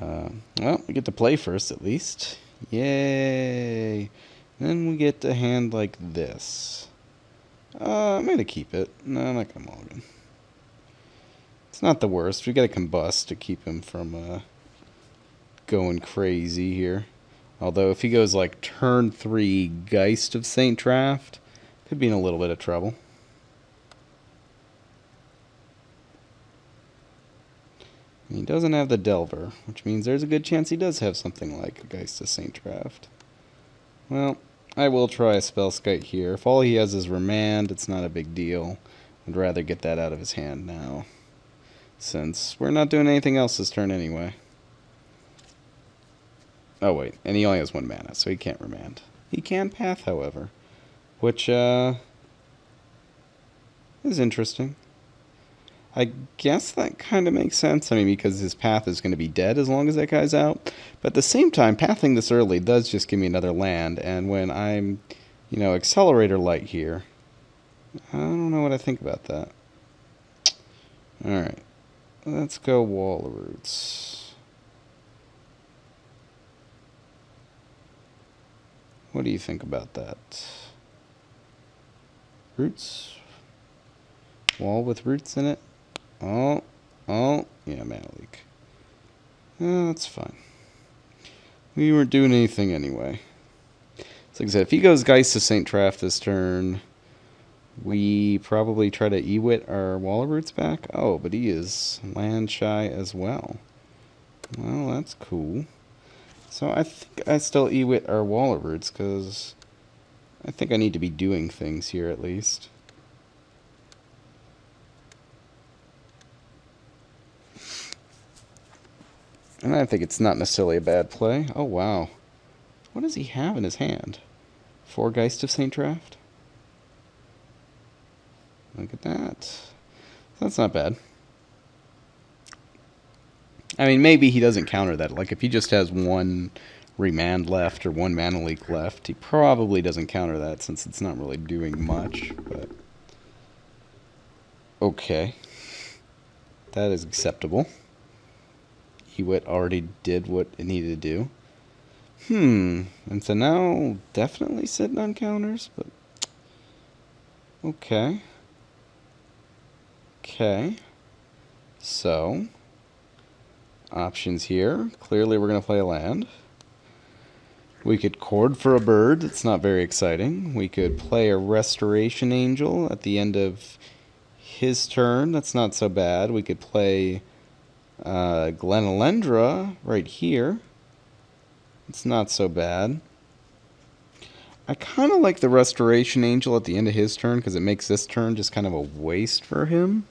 Well, we get to play first at least. Yay! Then we get to hand like this. I'm gonna keep it. No, I'm not gonna mulligan. It's not the worst. We gotta combust to keep him from going crazy here. Although if he goes like turn 3 Geist of Saint Draft, could be in a little bit of trouble. He doesn't have the Delver, which means there's a good chance he does have something like a Geist of Saint Draft. Well, I will try a Spellskite here. If all he has is Remand, it's not a big deal. I'd rather get that out of his hand now, since we're not doing anything else this turn anyway. Oh wait, and he only has 1 mana, so he can't Remand. He can Path, however, which is interesting. I guess that kind of makes sense. I mean, because his Path is going to be dead as long as that guy's out. But at the same time, pathing this early does just give me another land. And when I'm, Accelerator Light here, I don't know what I think about that. Alright. Let's go Wall of Roots. What do you think about that? Roots? Wall with roots in it? Oh, yeah, mana leak. That's fine. We weren't doing anything anyway. So like I said, if he goes Geist of Saint Draft this turn, we probably try to Ewit our Wall of Roots back. Oh, but he is land shy as well. Well, that's cool. So I think I still Ewit our Wall of Roots, because I think I need to be doing things here at least. And I think it's not necessarily a bad play. Oh, wow. What does he have in his hand? 4 Geist of Saint Draft? Look at that. That's not bad. I mean, maybe he doesn't counter that. Like, if he just has 1 Remand left or 1 Mana Leak left, he probably doesn't counter that since it's not really doing much, but... Okay. That is acceptable. Ewit already did what it needed to do. And so now definitely sitting on counters, but okay. Okay. So options here. Clearly we're gonna play a land. We could chord for a bird, it's not very exciting. We could play a Restoration Angel at the end of his turn, that's not so bad. We could play Glenalendra right here. It's not so bad. I kind of like the Restoration Angel at the end of his turn because it makes this turn just kind of a waste for him.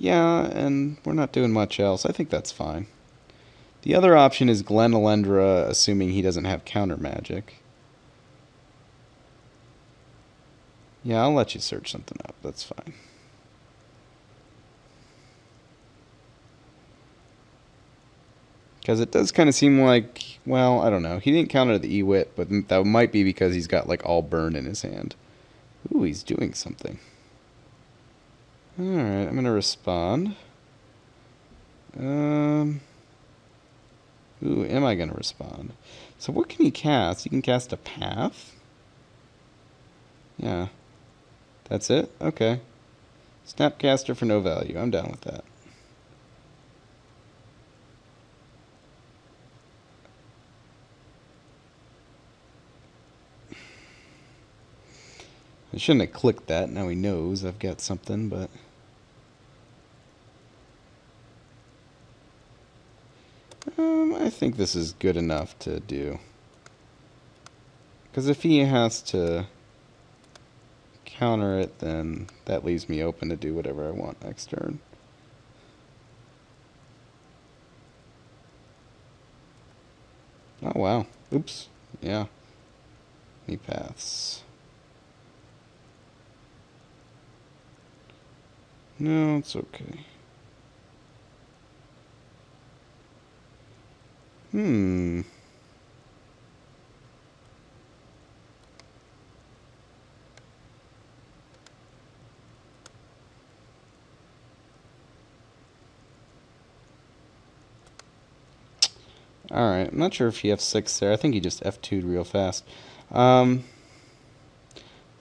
Yeah, and we're not doing much else. I think that's fine. The other option is Glenalendra, assuming he doesn't have counter magic. Yeah, I'll let you search something up. That's fine. Because it does kind of seem like, well, I don't know. He didn't counter the Ewit, but that might be because he's got like all burn in his hand. Ooh, he's doing something. Alright, I'm going to respond. Ooh, am I going to respond? So what can he cast? He can cast a Path? Yeah. That's it? Okay. Snapcaster for no value. I'm down with that. I shouldn't have clicked that. Now he knows I've got something, but... I think this is good enough to do. Because if he has to counter it, then that leaves me open to do whatever I want next turn. Oh, wow. Oops. Yeah. He paths. No, it's okay. Alright, I'm not sure if he F6 there. I think he just F2'd real fast.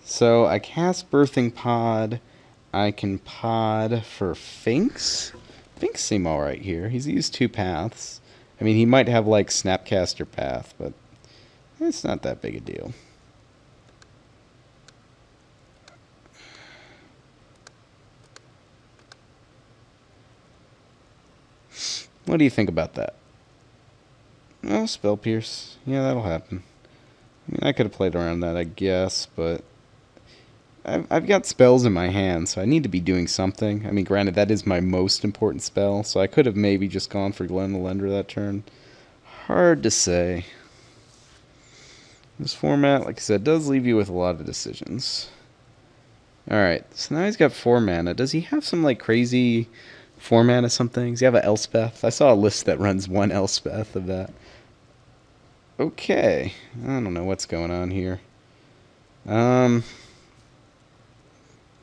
So I cast Birthing Pod. I can pod for Finks. Finks seem alright here. He's used 2 paths. I mean, he might have, like, Snapcaster Path, but it's not that big a deal. What do you think about that? Oh, Spell Pierce. Yeah, that'll happen. I mean, I could have played around that, I guess, but I've got spells in my hand, so I need to be doing something. I mean, granted, that is my most important spell, so I could have maybe just gone for Glen Elendra that turn. Hard to say. This format, like I said, does leave you with a lot of decisions. Alright, so now he's got 4 mana. Does he have some, like, crazy 4 mana something? Does he have an Elspeth? I saw a list that runs 1 Elspeth of that. Okay. I don't know what's going on here.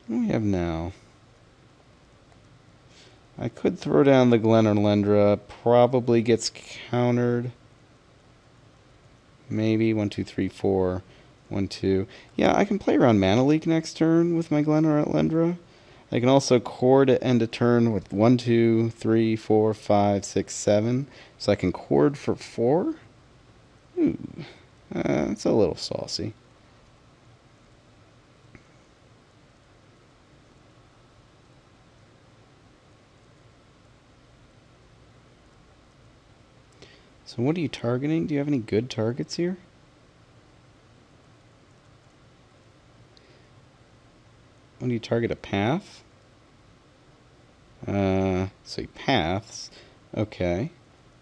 What do we have now? I could throw down the Glen Elendra. Probably gets countered. Maybe 1, 2, 3, 4. 1, 2. Yeah, I can play around Mana Leak next turn with my Glen Elendra. I can also core to end a turn with 1, 2, 3, 4, 5, 6, 7. So I can chord for 4. Ooh, that's a little saucy. So what are you targeting? Do you have any good targets here? What do you target? A path? So he paths. Okay.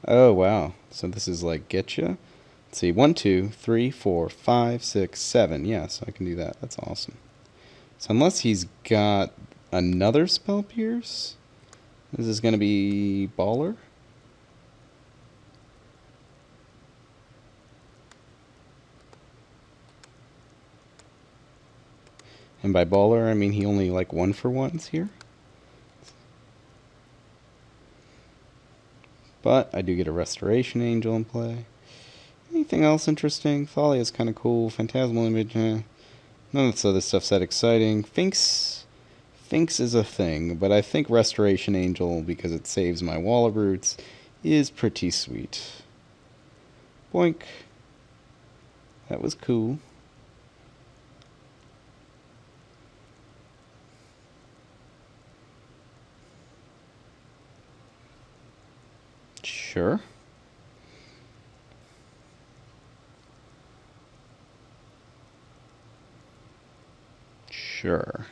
Oh, wow. So this is like getcha? Let's see. 1, 2, 3, 4, 5, 6, 7. Yeah, so I can do that. That's awesome. So unless he's got another Spell Pierce, this is going to be Baller. And by Baller, I mean he only like 1-for-1s here. But I do get a Restoration Angel in play. Anything else interesting? Folly is kind of cool. Phantasmal Image, none of this other stuff's that exciting. Finks is a thing, but I think Restoration Angel, because it saves my Wall of Roots, is pretty sweet. Boink. That was cool. Sure. Sure.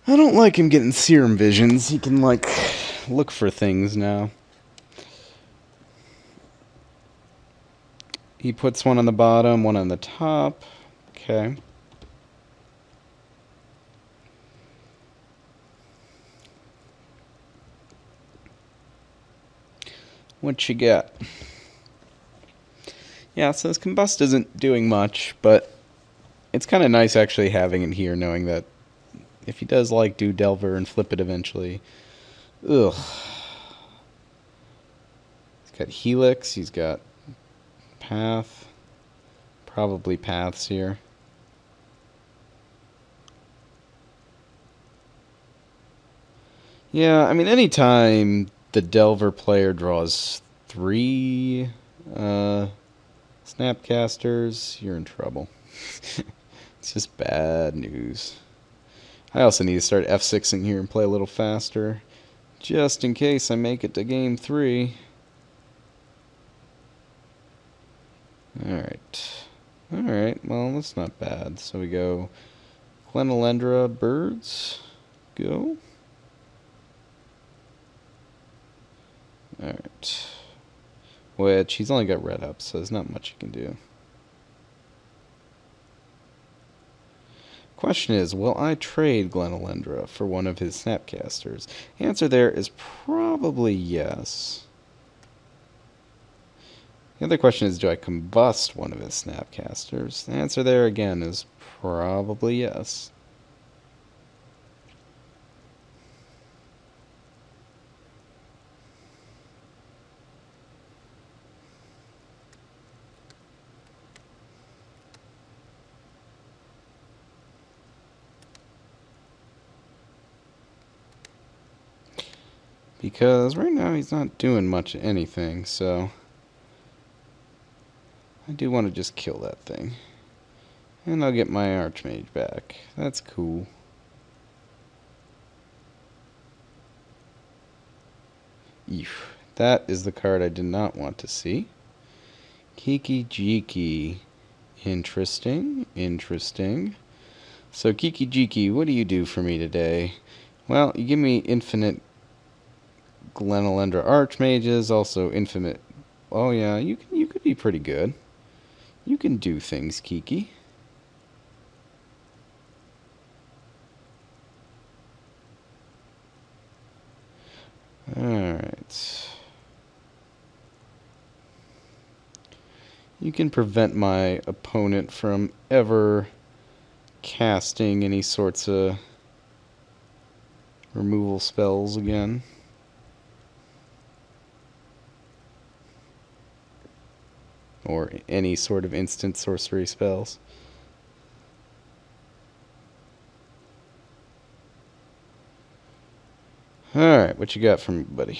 I don't like him getting serum visions. He can, like, look for things now. He puts one on the bottom, one on the top. Okay. What you got? Yeah, so his Combust isn't doing much, but it's kind of nice actually having it here, knowing that if he does, like, do Delver and flip it eventually. Ugh. He's got Helix, he's got Path. Probably Paths here. Yeah, I mean, anytime the Delver player draws 3 Snapcasters, you're in trouble. It's just bad news. I also need to start F6ing here and play a little faster, just in case I make it to game 3. Alright, well, that's not bad. So we go Glen Elendra, Birds, go. Alright. Which, he's only got red up, so there's not much he can do. Question is, will I trade Glen Elendra for one of his Snapcasters? Answer there is probably yes. The other question is, do I combust one of his Snapcasters? The answer there again is probably yes. Because right now he's not doing much anything, so I do want to just kill that thing. And I'll get my Archmage back. That's cool. Eesh. That is the card I did not want to see. Kiki Jiki. Interesting. Interesting. So, Kiki Jiki, what do you do for me today? Well, you give me infinite Glenelendra Archmages, also infinite... Oh yeah, you could be pretty good. You can do things, Kiki. Alright. You can prevent my opponent from ever casting any sorts of removal spells again. Or any sort of instant sorcery spells. Alright, what you got for me, buddy?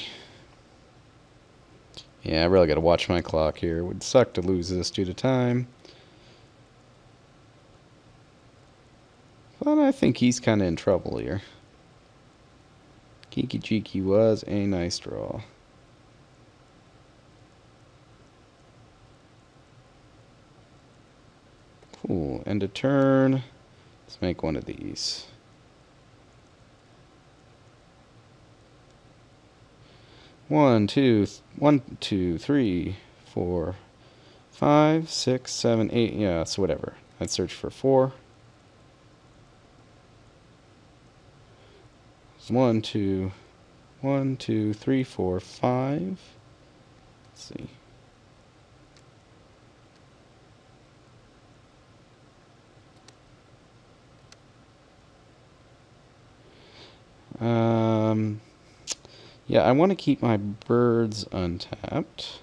Yeah, I really gotta watch my clock here. It would suck to lose this due to time. But I think he's kinda in trouble here. Kiki Jiki was a nice draw. Cool, end of turn. Let's make one of these. 1, 2, 3, 4, 5, 6, 7, 8. Yeah, so whatever. I'd search for 4. 1, 2, 3, 4, 5. Let's see. Yeah, I want to keep my birds untapped.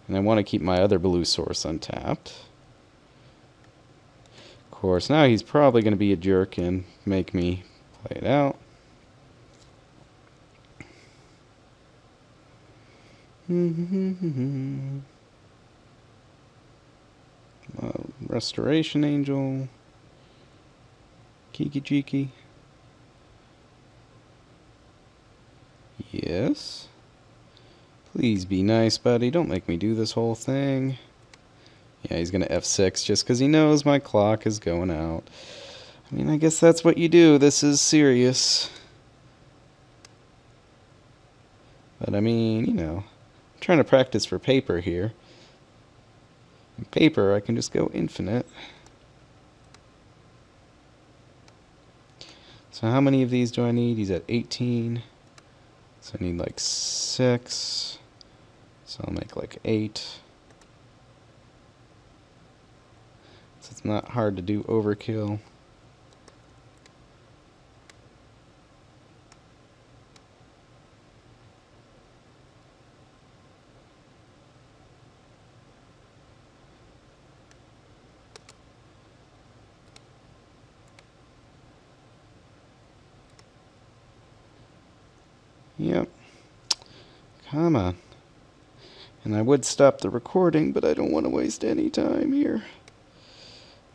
And I want to keep my other blue source untapped. Of course, now he's probably going to be a jerk and make me play it out. Restoration Angel. Kiki Jiki. Yes. Please be nice, buddy. Don't make me do this whole thing. Yeah, he's gonna F6 just because he knows my clock is going out. I mean, I guess that's what you do. This is serious. But I mean, you know, I'm trying to practice for paper here. In paper, I can just go infinite. So how many of these do I need? He's at 18. So I need like 6. So I'll make like 8. So it's not hard to do overkill. Yep. Come on. And I would stop the recording, but I don't want to waste any time here.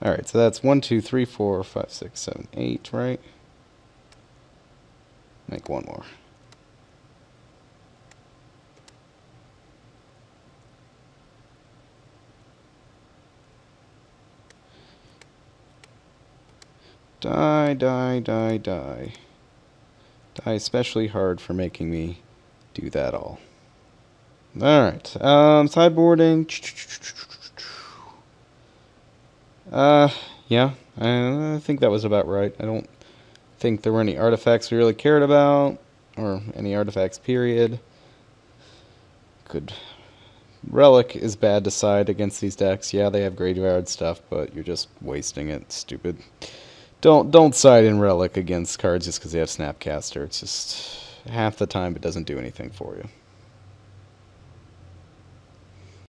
Alright, so that's 1, 2, 3, 4, 5, 6, 7, 8, right? Make one more. Die, die, die, die. Die especially hard for making me do that all. Alright, sideboarding. Yeah, I think that was about right. I don't think there were any artifacts we really cared about, or any artifacts, period. Relic is bad to side against these decks. Yeah, they have graveyard stuff, but you're just wasting it. Stupid. Don't side in Relic against cards just because they have Snapcaster. It's just half the time it doesn't do anything for you.